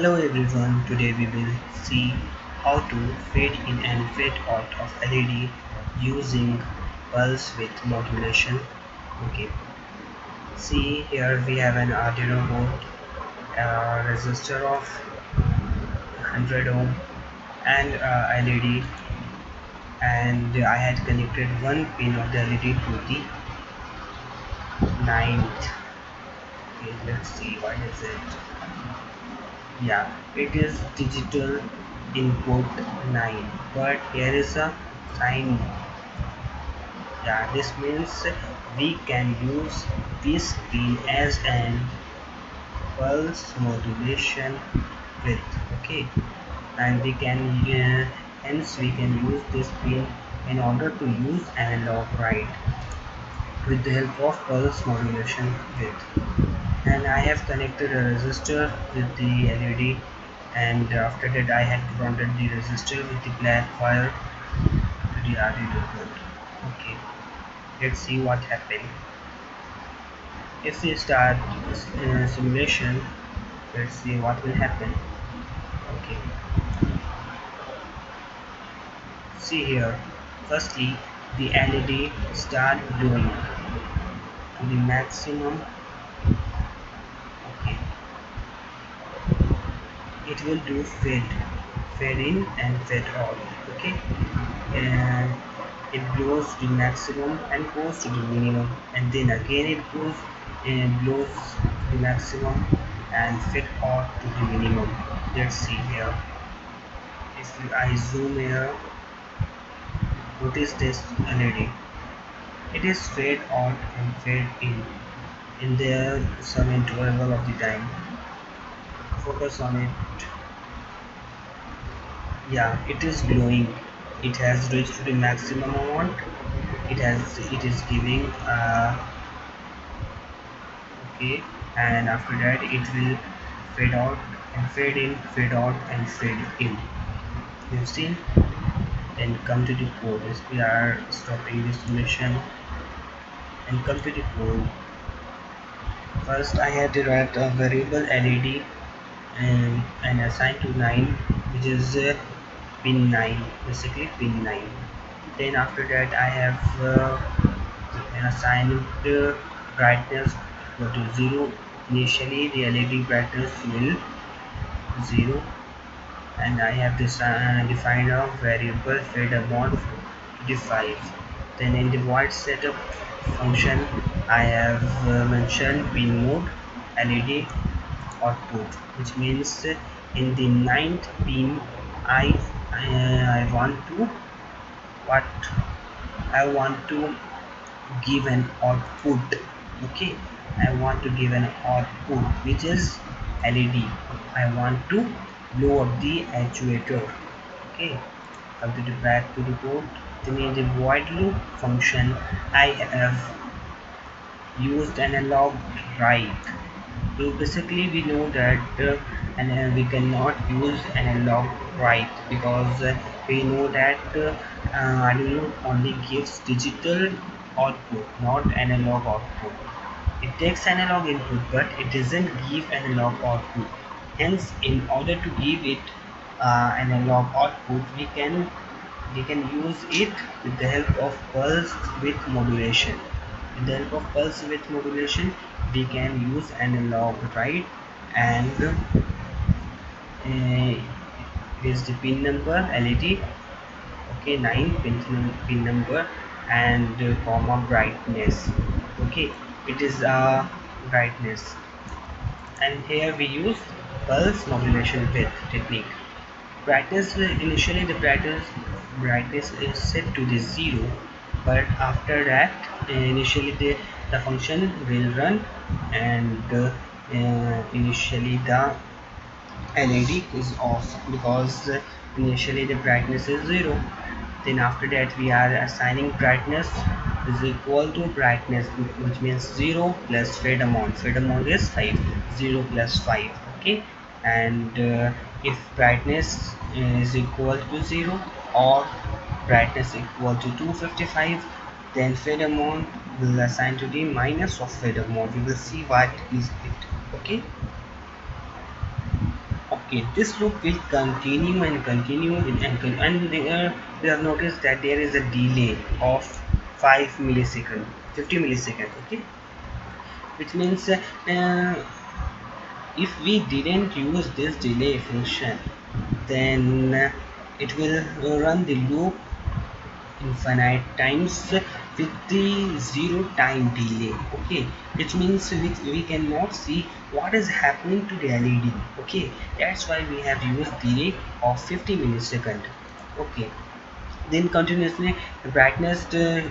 Hello everyone, today we will see how to fade in and fade out of LED using pulse width modulation. Okay, see here we have an Arduino board, a resistor of 100 ohm and LED, and I had connected one pin of the LED to the ninth. Okay, let's see what is it. Yeah, it is digital input 9, but here is a sign. Yeah, this means we can use this pin as an pulse modulation width. Okay, and we can hence we can use this pin in order to use analog right with the help of pulse modulation width. And I have connected a resistor with the LED, and after that I had grounded the resistor with the black wire to the Arduino board. Okay, let's see what happened. If we start simulation, let's see what will happen. Okay, see here. Firstly, the LED start glowing to the maximum. Okay, it will do fade in and fade out. Okay, and it blows the maximum and goes to the minimum, and then again it goes and blows the maximum and fade out to the minimum. Let's see here. If I zoom here, notice this LED. It is fade out and fade in there some interval of the time. Focus on it. Yeah, it is glowing. It has reached to the maximum amount. It is giving okay, and after that it will fade out and fade in, fade out and fade in. You've seen. Then come to the code. As we are stopping this simulation and come to the code. First I had to write a variable LED and assign to 9, which is pin 9, basically pin 9. Then after that I have assigned the brightness equal to 0. Initially the LED brightness will 0, and I have this defined a variable fade amount to the 5. Then in the void setup function I have mentioned pin mode LED output, which means in the ninth pin I want to what I want to give an output. Okay, I want to give an output which is LED. I want to blow up the actuator. Okay, come to the back to the code. Then in the void loop function I have used analog write. So basically we know that and we cannot use analog write because we know that Arduino only gives digital output, not analog output. It takes analog input but it doesn't give analog output. Hence, in order to give it analog output, we can use it with the help of pulse width modulation. With the help of pulse width modulation, we can use analog right, and is the pin number LED. Okay, 9 pin number and comma brightness. Okay, it is brightness, and here we use pulse modulation width technique. Brightness, initially the brightness is set to the 0, but after that initially the function will run, and initially the LED is off because initially the brightness is 0. Then after that we are assigning brightness is equal to brightness, which means 0 plus fade amount. Fade amount is 5. 0 plus 5. Okay, and if brightness is equal to 0 or brightness equal to 255, then fade amount will assign to the minus of fade amount. We will see what is it. Okay. Okay, this loop will continue and continue and we have noticed that there is a delay of 5 millisecond, 50 millisecond. Okay, which means if we didn't use this delay function, then it will run the loop infinite times with the zero time delay. Okay, which means we cannot see what is happening to the led. Okay, that's why we have used delay of 50 millisecond. Okay, then continuously the brightness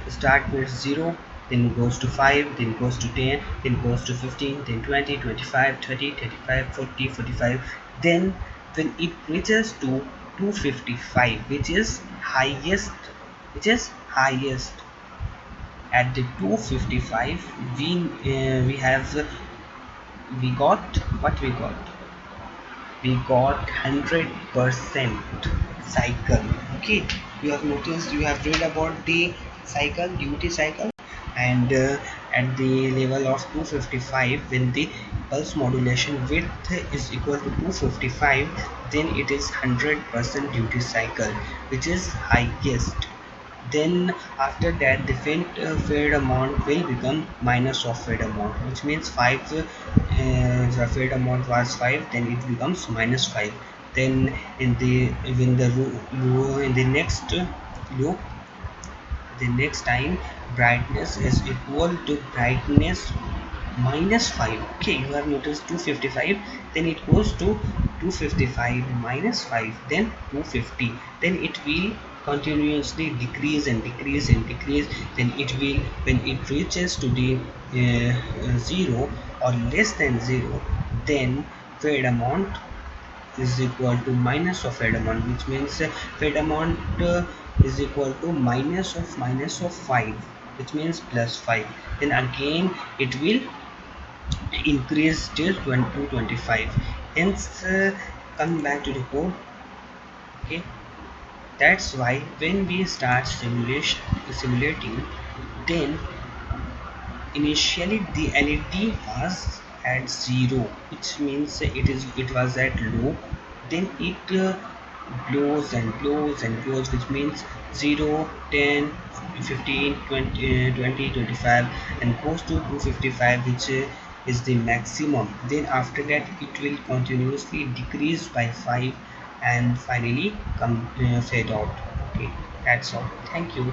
start with 0, then goes to 5, then goes to 10, then goes to 15, then 20, 25, 30, 35, 40, 45. Then when it reaches to 255, which is highest at the 255, we got what we got 100% cycle. Okay, you have noticed, you have read about the cycle, duty cycle, and at the level of 255, when the pulse modulation width is equal to 255, then it is 100% duty cycle, which is highest. Then after that the fade amount will become minus of fade amount, which means 5, the fade amount was 5, then it becomes minus 5. Then in the next loop, the next time brightness is equal to brightness minus 5. Okay, you have noticed 255, then it goes to 255 minus 5, then 250, then it will continuously decrease and decrease and decrease. Then it will, when it reaches to the 0 or less than 0, then fade amount is equal to minus of fade amount, which means fade amount is equal to minus of 5, which means plus 5. Then again it will increase till 225. Hence coming back to the code. Okay, that's why when we start simulating, then initially the LED was at 0, which means it was at low. Then it blows and blows and blows, which means 0, 10, 15, 20, 20, 25, and goes to 255, which is the maximum. Then after that it will continuously decrease by 5 and finally come fade out. Okay, that's all. Thank you.